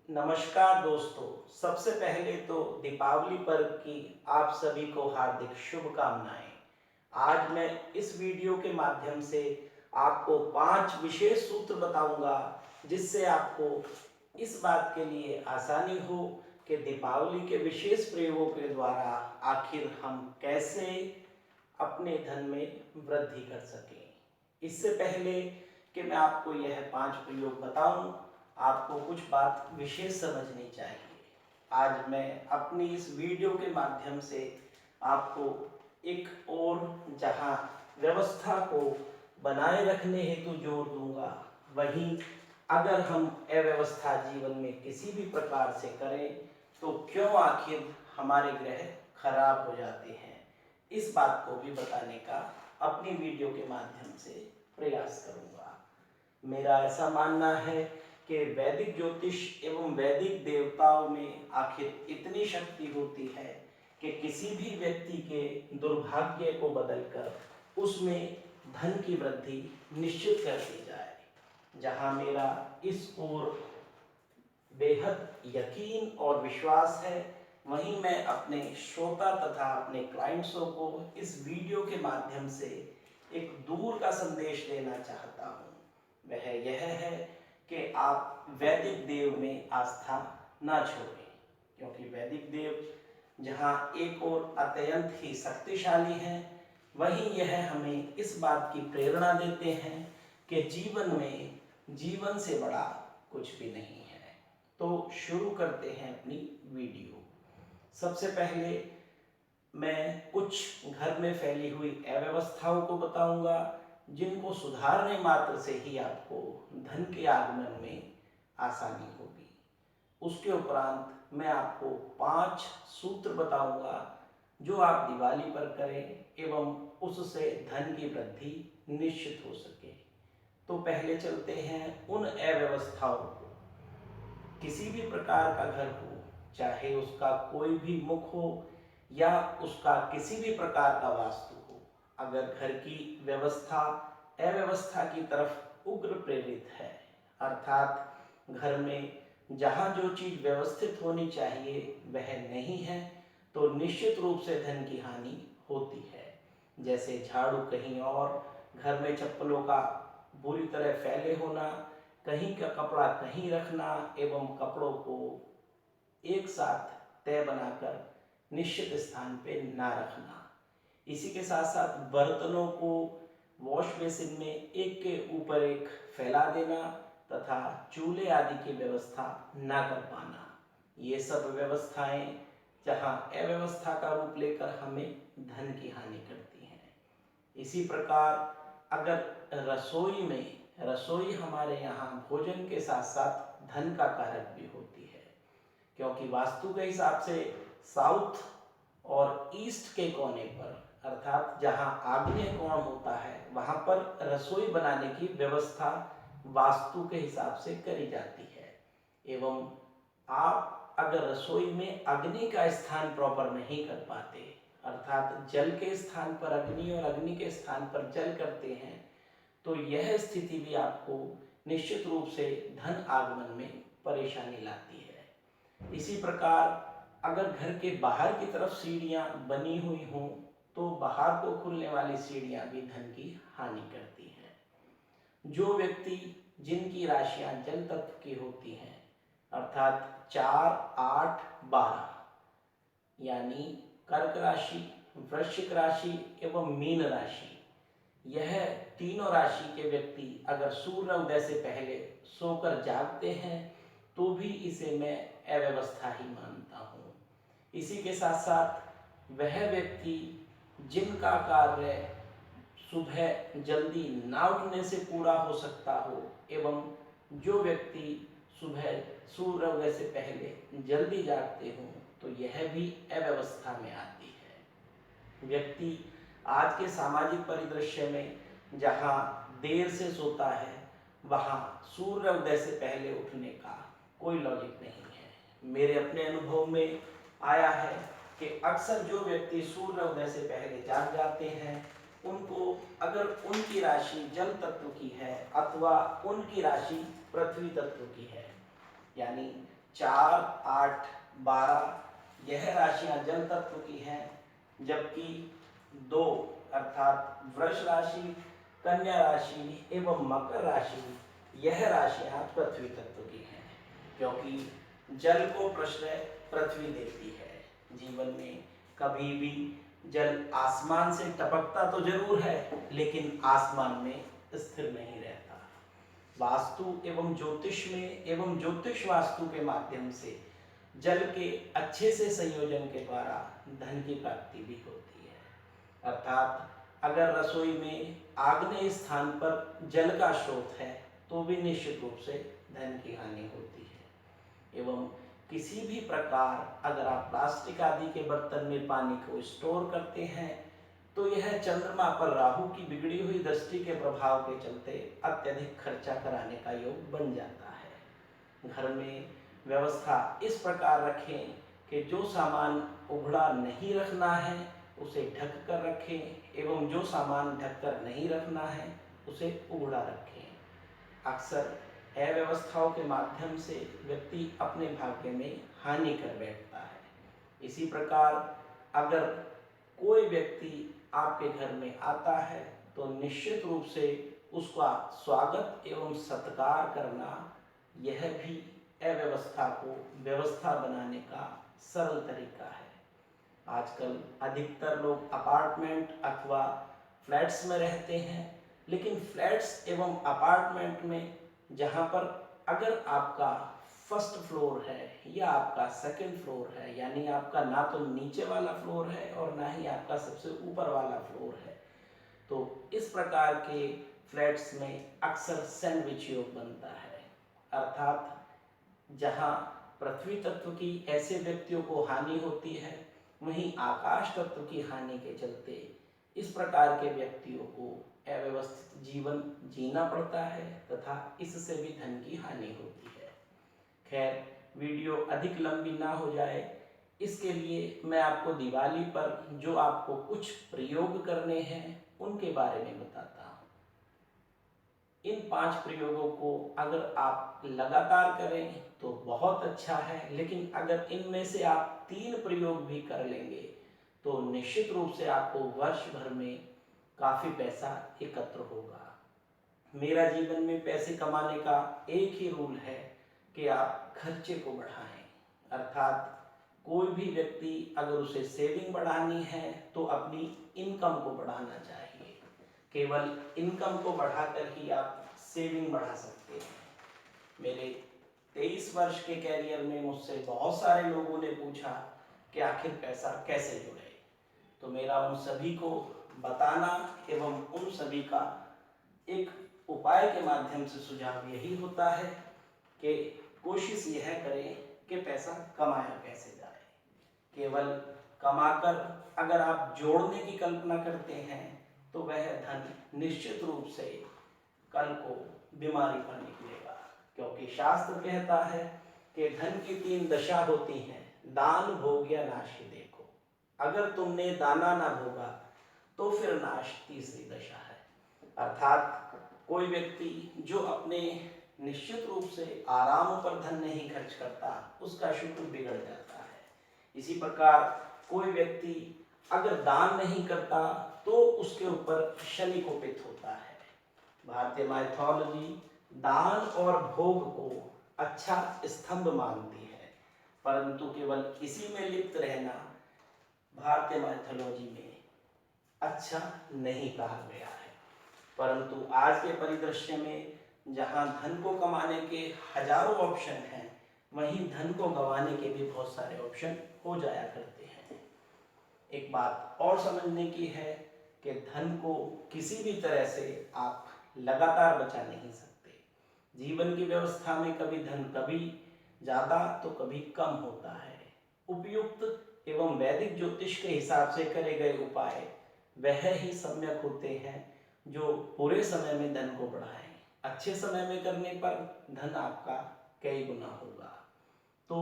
नमस्कार दोस्तों। सबसे पहले तो दीपावली पर्व की आप सभी को हार्दिक शुभकामनाएं। आज मैं इस वीडियो के माध्यम से आपको 5 विशेष सूत्र बताऊंगा जिससे आपको इस बात के लिए आसानी हो कि दीपावली के विशेष प्रयोगों के द्वारा आखिर हम कैसे अपने धन में वृद्धि कर सकें। इससे पहले कि मैं आपको यह 5 प्रयोग बताऊं, आपको कुछ बात विशेष समझनी चाहिए। आज मैं अपनी इस वीडियो के माध्यम से आपको एक और जहां व्यवस्था को बनाए रखने हेतु जोर दूंगा, वहीं अगर हम अव्यवस्था जीवन में किसी भी प्रकार से करें तो क्यों आखिर हमारे ग्रह खराब हो जाते हैं, इस बात को भी बताने का अपनी वीडियो के माध्यम से प्रयास करूंगा। मेरा ऐसा मानना है कि वैदिक ज्योतिष एवं वैदिक देवताओं में आखिर इतनी शक्ति होती है कि किसी भी व्यक्ति के दुर्भाग्य को बदलकर उसमें धन की वृद्धि निश्चित कर दी जाए। जहां मेरा इस ओर बेहद यकीन और विश्वास है, वहीं मैं अपने श्रोता तथा अपने क्लाइंट्सों को इस वीडियो के माध्यम से एक दूर का संदेश देना चाहता हूँ। वह यह है कि आप वैदिक देव में आस्था ना छोड़ें, क्योंकि वैदिक देव जहाँ एक और अत्यंत ही शक्तिशाली हैं, वहीं यह हमें इस बात की प्रेरणा देते हैं कि जीवन में जीवन से बड़ा कुछ भी नहीं है। तो शुरू करते हैं अपनी वीडियो। सबसे पहले मैं कुछ घर में फैली हुई अव्यवस्थाओं को बताऊंगा जिनको सुधारने मात्र से ही आपको धन के आगमन में आसानी होगी। उसके उपरांत मैं आपको 5 सूत्र बताऊंगा जो आप दिवाली पर करें एवं उससे धन की वृद्धि निश्चित हो सके। तो पहले चलते हैं उन अव्यवस्थाओं को। किसी भी प्रकार का घर हो, चाहे उसका कोई भी मुख हो या उसका किसी भी प्रकार का वास्तु हो, अगर घर की व्यवस्था अव्यवस्था की तरफ उग्र प्रेरित है, अर्थात घर में जहाँ जो चीज व्यवस्थित होनी चाहिए वह नहीं है, तो निश्चित रूप से धन की हानि होती है। जैसे झाड़ू कहीं और, घर में चप्पलों का बुरी तरह फैले होना, कहीं का कपड़ा कहीं रखना एवं कपड़ों को एक साथ तय बनाकर निश्चित स्थान पे ना रखना। इसी के साथ साथ बर्तनों को वॉश बेसिन में एक के ऊपर एक फैला देना तथा चूल्हे आदि की व्यवस्था ना कर पाना, ये सब व्यवस्थाएं जहां अव्यवस्था का रूप लेकर हमें धन की हानि करती हैं। इसी प्रकार अगर रसोई हमारे यहाँ भोजन के साथ साथ धन का कारक भी होती है, क्योंकि वास्तु के हिसाब से साउथ और ईस्ट के कोने पर, अर्थात जहाँ आग्नेय कोण होता है, वहाँ पर रसोई बनाने की व्यवस्था वास्तु के हिसाब से करी जाती है। एवं आप अगर रसोई में अग्नि का स्थान प्रॉपर नहीं कर पाते, अर्थात जल के स्थान पर अग्नि और अग्नि के स्थान पर जल करते हैं, तो यह स्थिति भी आपको निश्चित रूप से धन आगमन में परेशानी लाती है। इसी प्रकार अगर घर के बाहर की तरफ सीढ़ियां बनी हुई हों, तो बाहर को खुलने वाली सीढ़ियां भी धन की हानि करती हैं। जो व्यक्ति जिनकी राशियां जल तत्व की होती हैं, अर्थात 4, 8, 12, यानी कर्क राशि, वृश्चिक राशि एवं मीन राशि, यह तीनों राशि के व्यक्ति अगर सूर्य उदय से पहले सोकर जागते हैं तो भी इसे मैं अव्यवस्था ही मानता हूँ। इसी के साथ साथ वह व्यक्ति जिनका कार्य सुबह जल्दी ना उठने से पूरा हो सकता हो एवं जो व्यक्ति सुबह सूर्य उदय से पहले जल्दी जागते हों, तो यह भी अव्यवस्था में आती है। व्यक्ति आज के सामाजिक परिदृश्य में जहाँ देर से सोता है, वहाँ सूर्य उदय से पहले उठने का कोई लॉजिक नहीं है। मेरे अपने अनुभव में आया है कि अक्सर जो व्यक्ति सूर्य उदय से पहले जाग जाते हैं, उनको अगर उनकी राशि जल तत्व की है अथवा उनकी राशि पृथ्वी तत्व की है, यानी 4, 8, 12 यह राशियां जल तत्व की हैं, जबकि 2 अर्थात वृष राशि, कन्या राशि एवं मकर राशि यह राशियां पृथ्वी तत्व की हैं, क्योंकि जल को प्रश्रय पृथ्वी देती है। जीवन में कभी भी जल आसमान से टपकता तो जरूर है, लेकिन आसमान में स्थिर नहीं रहता। वास्तु एवं ज्योतिष में एवं ज्योतिष वास्तु के माध्यम से जल के अच्छे से संयोजन के द्वारा धन की प्राप्ति भी होती है। अर्थात अगर रसोई में आग्नेय स्थान पर जल का स्रोत है तो भी निश्चित रूप से धन की हानि होती है। एवं किसी भी प्रकार अगर आप प्लास्टिक आदि के बर्तन में पानी को स्टोर करते हैं तो यह चंद्रमा पर राहु की बिगड़ी हुई दृष्टि के प्रभाव के चलते अत्यधिक खर्चा कराने का योग बन जाता है। घर में व्यवस्था इस प्रकार रखें कि जो सामान उघड़ा नहीं रखना है उसे ढक कर रखें एवं जो सामान ढक कर नहीं रखना है उसे उघड़ा रखें। अक्सर अव्यवस्थाओं के माध्यम से व्यक्ति अपने भाग्य में हानि कर बैठता है। इसी प्रकार अगर कोई व्यक्ति आपके घर में आता है तो निश्चित रूप से उसका स्वागत एवं सत्कार करना यह भी अव्यवस्था को व्यवस्था बनाने का सरल तरीका है। आजकल अधिकतर लोग अपार्टमेंट अथवा फ्लैट्स में रहते हैं, लेकिन फ्लैट्स एवं अपार्टमेंट में जहाँ पर अगर आपका फर्स्ट फ्लोर है या आपका सेकंड फ्लोर है, यानी आपका ना तो नीचे वाला फ्लोर है और ना ही आपका सबसे ऊपर वाला फ्लोर है, तो इस प्रकार के फ्लैट्स में अक्सर सैंडविच योग बनता है। अर्थात जहाँ पृथ्वी तत्व की ऐसे व्यक्तियों को हानि होती है, वहीं आकाश तत्व की हानि के चलते इस प्रकार के व्यक्तियों को अव्यवस्थित जीवन जीना पड़ता है तथा इससे भी धन की हानि होती है। खैर, वीडियो अधिक लंबी ना हो जाए इसके लिए मैं आपको दिवाली पर जो आपको कुछ प्रयोग करने हैं उनके बारे में बताता हूँ। इन 5 प्रयोगों को अगर आप लगातार करें तो बहुत अच्छा है, लेकिन अगर इनमें से आप 3 प्रयोग भी कर लेंगे तो निश्चित रूप से आपको वर्ष भर में काफ़ी पैसा एकत्र होगा। मेरा जीवन में पैसे कमाने का एक ही रूल है कि आप खर्चे को बढ़ाएं। अर्थात कोई भी व्यक्ति अगर उसे सेविंग बढ़ानी है तो अपनी इनकम को बढ़ाना चाहिए। केवल इनकम को बढ़ाकर ही आप सेविंग बढ़ा सकते हैं। मेरे 23 वर्ष के कैरियर में मुझसे बहुत सारे लोगों ने पूछा कि आखिर पैसा कैसे जुड़े, तो मेरा उन सभी को बताना एवं उन सभी का एक उपाय के माध्यम से सुझाव यही होता है कि कोशिश यह करें कि पैसा कमाया कैसे जाए। केवल कमाकर अगर आप जोड़ने की कल्पना करते हैं तो वह धन निश्चित रूप से कल को बीमारी पर निकलेगा, क्योंकि शास्त्र कहता है कि धन की 3 दशा होती हैं, दान, भोग या नाश। देखो, अगर तुमने दाना ना भोगा तो फिर नाश तीसरी दशा है। अर्थात कोई व्यक्ति जो अपने निश्चित रूप से आराम पर धन नहीं खर्च करता उसका शुक्र बिगड़ जाता है। इसी प्रकार कोई व्यक्ति अगर दान नहीं करता तो उसके ऊपर शनि कोपित होता है। भारतीय माइथोलॉजी दान और भोग को अच्छा स्तंभ मानती है, परंतु केवल इसी में लिप्त रहना भारतीय माइथोलॉजी में अच्छा नहीं कहा गया है। परंतु आज के परिदृश्य में जहां धन को कमाने के हजारों ऑप्शन हैं, वहीं धन को गंवाने के भी बहुत सारे ऑप्शन हो जाया करते हैं। एक बात और समझने की है कि धन को किसी भी तरह से आप लगातार बचा नहीं सकते। जीवन की व्यवस्था में कभी धन कभी ज़्यादा तो कभी कम होता है। उपयुक्त एवं वैदिक ज्योतिष के हिसाब से करे गए उपाय वह ही सम्यक होते हैं जो पूरे समय में धन को बढ़ाएं। अच्छे समय में करने पर धन आपका कई गुना होगा। तो